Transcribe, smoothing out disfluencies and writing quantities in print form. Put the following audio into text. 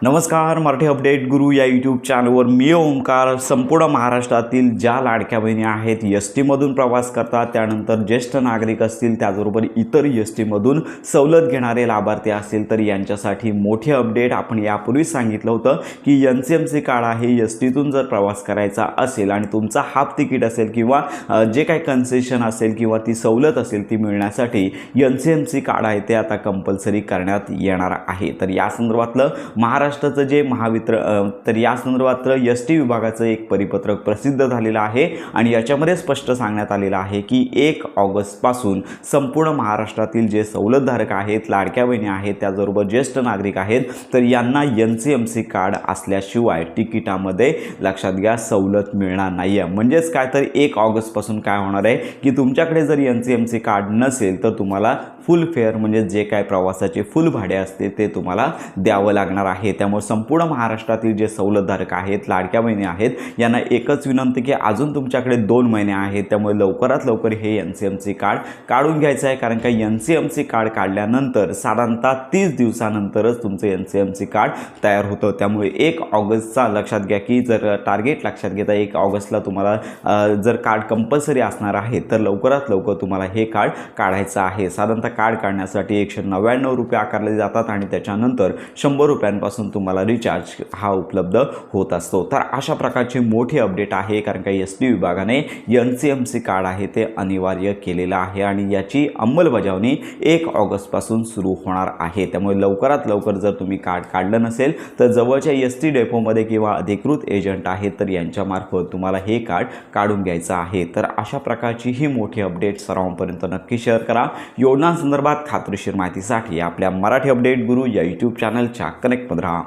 नमस्कार, मराठी अपडेट गुरु या यूट्यूब चॅनलवर मी ओमकार. संपूर्ण महाराष्ट्रातील ज्या लाडक्या बहिणी आहेत एस टीमधून प्रवास करतात, त्यानंतर ज्येष्ठ नागरिक असतील, त्याचबरोबर इतर एस टीमधून सवलत घेणारे लाभार्थी असतील, तर यांच्यासाठी मोठे अपडेट. आपण यापूर्वीच सांगितलं होतं की NCMC कार्ड आहे, एस टीतून जर प्रवास करायचा असेल आणि तुमचा हाफ तिकीट असेल किंवा जे काही कन्सेशन असेल किंवा ती सवलत असेल ती मिळण्यासाठी NCMC कार्ड आहे ते आता कंपल्सरी करण्यात येणार आहे. तर या संदर्भातलं महाराष्ट्राचं जे तर या संदर्भात एस टी विभागाचं एक परिपत्रक प्रसिद्ध झालेलं आहे आणि याच्यामध्ये स्पष्ट सांगण्यात आलेलं आहे की 1 ऑगस्टपासून संपूर्ण महाराष्ट्रातील जे सवलतधारक आहेत, लाडक्या बहिणी आहेत, त्याचबरोबर ज्येष्ठ नागरिक आहेत, तर यांना NCMC कार्ड असल्याशिवाय तिकिटामध्ये लक्षात घ्या सवलत मिळणार नाही आहे. म्हणजेच काय, तर 1 ऑगस्टपासून काय होणार आहे की तुमच्याकडे जर NCMC कार्ड नसेल तर तुम्हाला फुल फेअर म्हणजे जे काय प्रवासाचे फुल भाडे असते ते तुम्हाला द्यावं लागणार आहे. त्यामुळे संपूर्ण महाराष्ट्रातील जे सवलतधारक आहेत, लाडक्या बहिणी आहेत, यांना एकच विनंती की अजून तुमच्याकडे 2 महिने आहेत, त्यामुळे लवकरात लवकर हे NCMC कार्ड काढून घ्यायचं आहे. कारण का NCMC कार्ड काढल्यानंतर साधारणतः 30 दिवसानंतरच तुमचं NCMC कार्ड तयार होतं. त्यामुळे 1 ऑगस्टचा लक्षात घ्या की जर टार्गेट लक्षात घेता 1 ऑगस्टला तुम्हाला जर कार्ड कंपल्सरी असणार आहे तर लवकरात लवकर तुम्हाला हे कार्ड काढायचं आहे. साधारणतः कार्ड काढण्यासाठी 199 रुपये आकारले जातात आणि त्याच्यानंतर 100 रुपयांपासून तुम्हाला रिचार्ज हा उपलब्ध होत असतो. तर अशा प्रकारची मोठी अपडेट आहे, कारण का एस टी विभागाने NCMC कार्ड आहे ते अनिवार्य केलेलं आहे आणि याची अंमलबजावणी 1 ऑगस्टपासून सुरू होणार आहे. त्यामुळे लवकरात लवकर जर तुम्ही कार्ड काढलं नसेल तर जवळच्या एस टी डेपोमध्ये किंवा अधिकृत एजंट आहेत तर यांच्यामार्फत तुम्हाला हे कार्ड काढून घ्यायचं आहे. तर अशा प्रकारची ही मोठी अपडेट सर्वांपर्यंत नक्की शेअर करा. योजनांसंदर्भात खात्रीशीर माहितीसाठी आपल्या मराठी अपडेट गुरु या यूट्यूब चॅनलच्या कनेक्टमध्ये राहा.